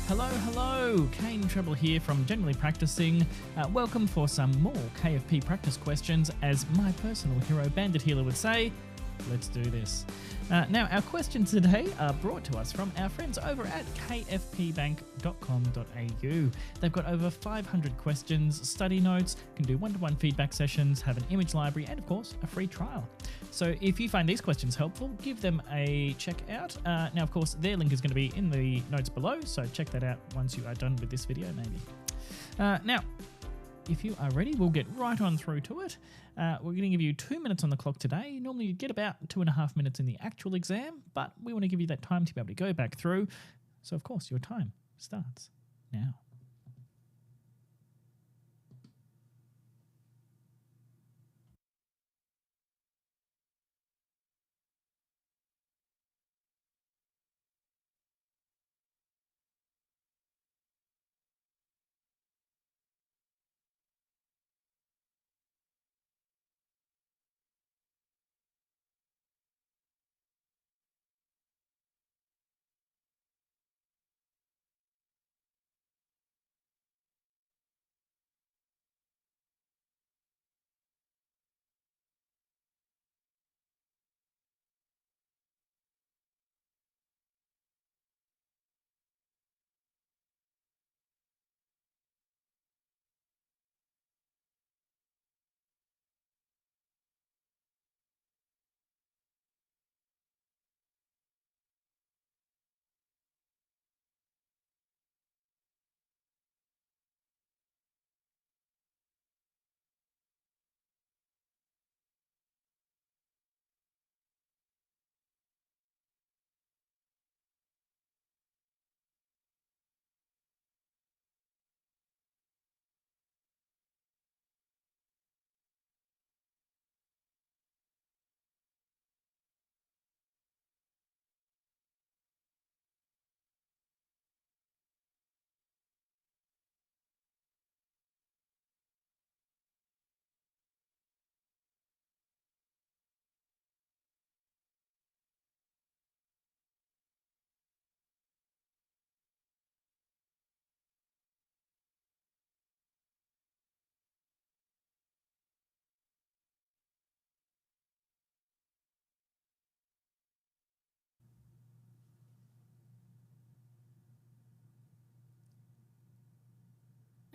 Hello, hello! Kane Treble here from Generally Practicing. Welcome for some more KFP practice questions. As my personal hero, Bandit Healer, would say, let's do this. Now, our questions today are brought to us from our friends over at kfpbank.com.au. They've got over 500 questions, study notes, can do one-to-one feedback sessions, have an image library, and of course, a free trial. So if you find these questions helpful, give them a check out. Now, of course, their link is going to be in the notes below, so check that out once you are done with this video, maybe. Now, if you are ready, we'll get right on through to it. We're going to give you 2 minutes on the clock today. Normally you get about 2.5 minutes in the actual exam, but we want to give you that time to be able to go back through. So of course your time starts now.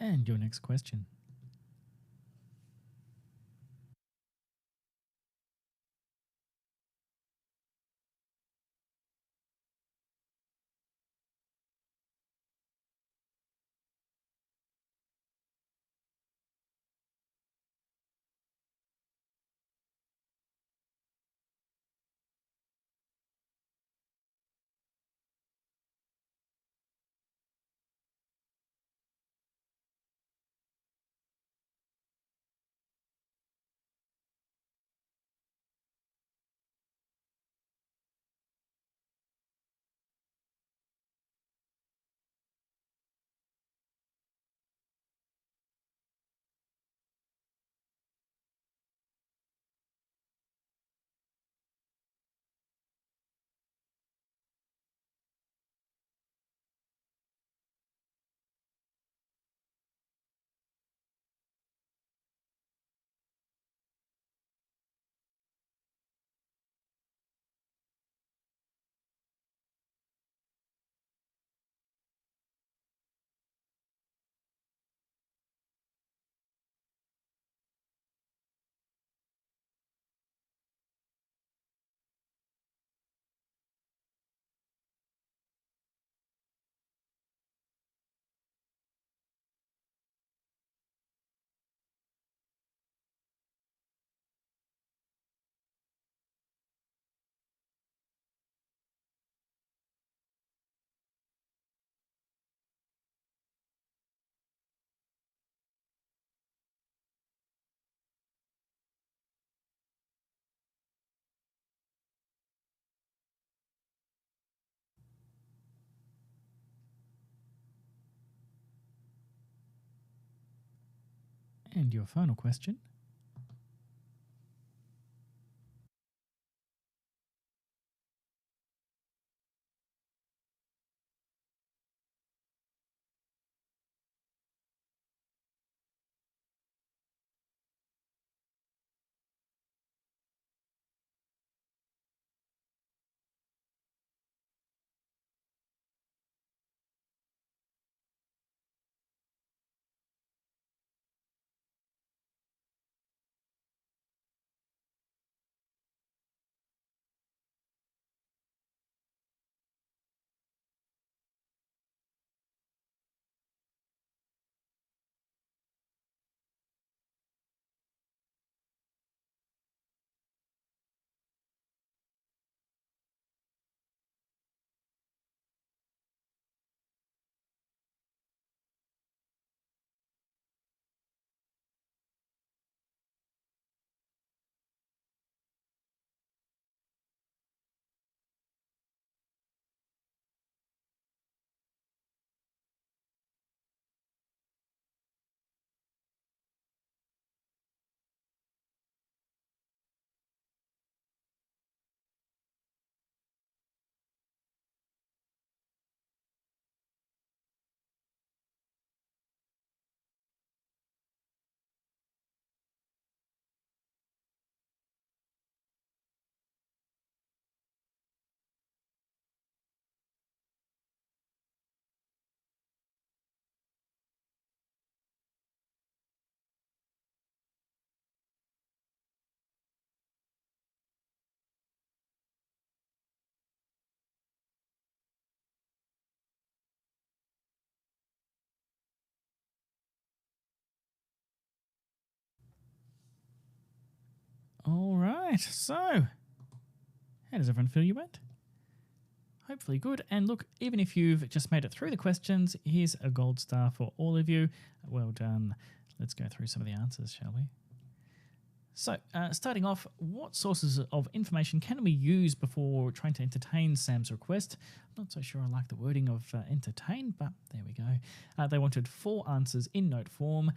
And your next question. And your final question. All right, so how does everyone feel you went? Hopefully good. And look, even if you've just made it through the questions, here's a gold star for all of you. Well done. Let's go through some of the answers, shall we? So, starting off, what sources of information can we use before trying to entertain Sam's request? I'm not so sure I like the wording of entertain, but there we go. They wanted 4 answers in note form.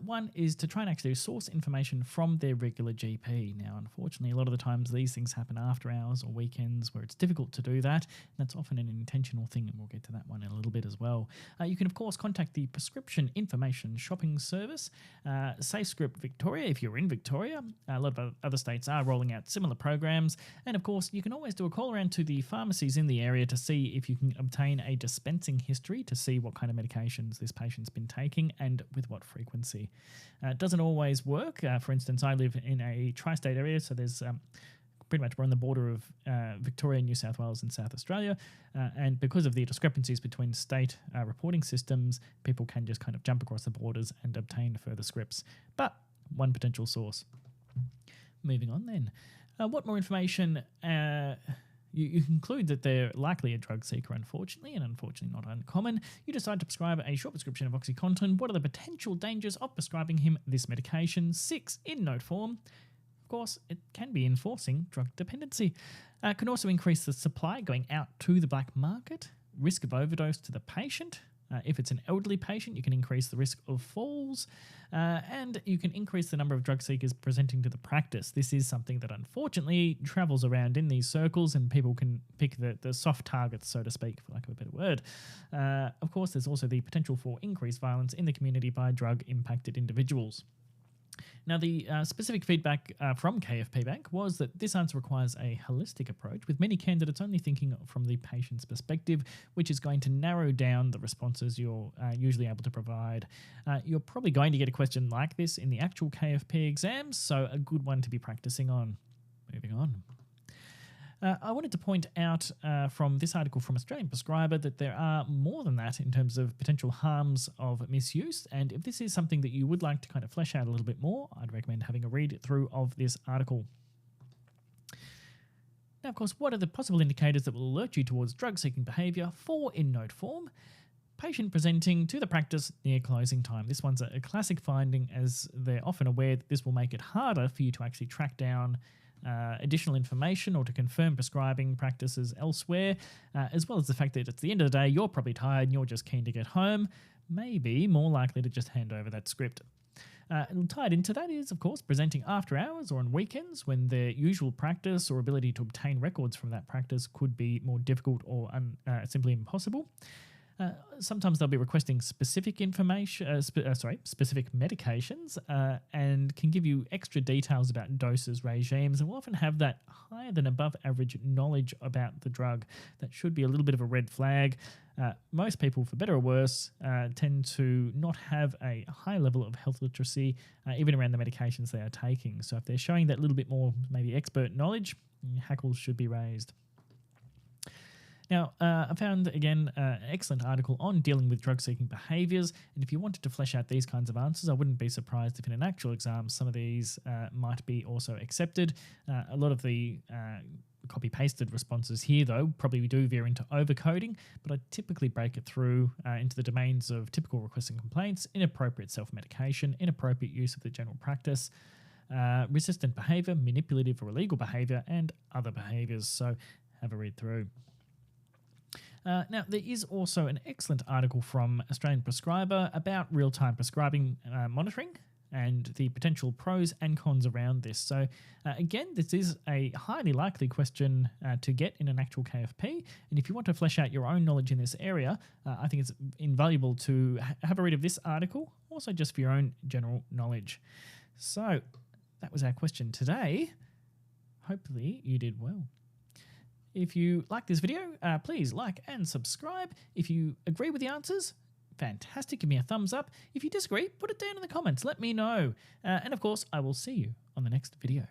One is to try and actually source information from their regular GP. Now, unfortunately, a lot of the times these things happen after hours or weekends where it's difficult to do that. That's often an intentional thing, and we'll get to that one in a little bit as well. You can, of course, contact the Prescription Information Shopping Service, SafeScript Victoria if you're in Victoria. A lot of other states are rolling out similar programs. And, of course, you can always do a call around to the pharmacies in the area to see if you can obtain a dispensing history to see what kind of medications this patient's been taking and with what frequency. It doesn't always work. For instance, I live in a tri-state area, so there's pretty much we're on the border of Victoria, New South Wales and South Australia, and because of the discrepancies between state reporting systems, people can just kind of jump across the borders and obtain further scripts. But one potential source. Moving on then. What more information? You conclude that they're likely a drug seeker, unfortunately, and unfortunately not uncommon. You decide to prescribe a short prescription of OxyContin. What are the potential dangers of prescribing him this medication? 6, in note form. Of course, it can be enforcing drug dependency. Can also increase the supply going out to the black market. Risk of overdose to the patient. If it's an elderly patient, you can increase the risk of falls, and you can increase the number of drug seekers presenting to the practice. This is something that unfortunately travels around in these circles, and people can pick the soft targets, so to speak, for lack of a better word. Of course, there's also the potential for increased violence in the community by drug-impacted individuals. Now, the specific feedback from KFP Bank was that this answer requires a holistic approach, with many candidates only thinking from the patient's perspective, which is going to narrow down the responses you're usually able to provide. You're probably going to get a question like this in the actual KFP exams, so a good one to be practicing on. Moving on. I wanted to point out from this article from Australian Prescriber that there are more than that in terms of potential harms of misuse, and if this is something that you would like to kind of flesh out a little bit more, I'd recommend having a read through of this article. Now, of course, what are the possible indicators that will alert you towards drug-seeking behaviour? 4 in note form. Patient presenting to the practice near closing time. This one's a classic finding, as they're often aware that this will make it harder for you to actually track down additional information or to confirm prescribing practices elsewhere, as well as the fact that at the end of the day, you're probably tired and you're just keen to get home, maybe more likely to just hand over that script. And tied into that is, of course, presenting after hours or on weekends when their usual practice or ability to obtain records from that practice could be more difficult or simply impossible. Sometimes they'll be requesting specific information, specific medications, and can give you extra details about doses, regimes, and will often have that higher than above average knowledge about the drug. That should be a little bit of a red flag. Most people, for better or worse, tend to not have a high level of health literacy, even around the medications they are taking. So if they're showing that little bit more maybe expert knowledge, hackles should be raised. Now, I found, again, an excellent article on dealing with drug-seeking behaviours, and if you wanted to flesh out these kinds of answers, I wouldn't be surprised if in an actual exam some of these might be also accepted. A lot of the copy-pasted responses here, though, probably do veer into overcoding, but I typically break it through into the domains of typical requests and complaints, inappropriate self-medication, inappropriate use of the general practice, resistant behaviour, manipulative or illegal behaviour, and other behaviours. So have a read through. Now, there is also an excellent article from Australian Prescriber about real-time prescribing monitoring and the potential pros and cons around this. So, again, this is a highly likely question to get in an actual KFP, and if you want to flesh out your own knowledge in this area, I think it's invaluable to have a read of this article, also just for your own general knowledge. So, that was our question today. Hopefully you did well. If you like this video, please like and subscribe. If you agree with the answers, fantastic, give me a thumbs up. If you disagree, put it down in the comments, let me know. And of course, I will see you on the next video.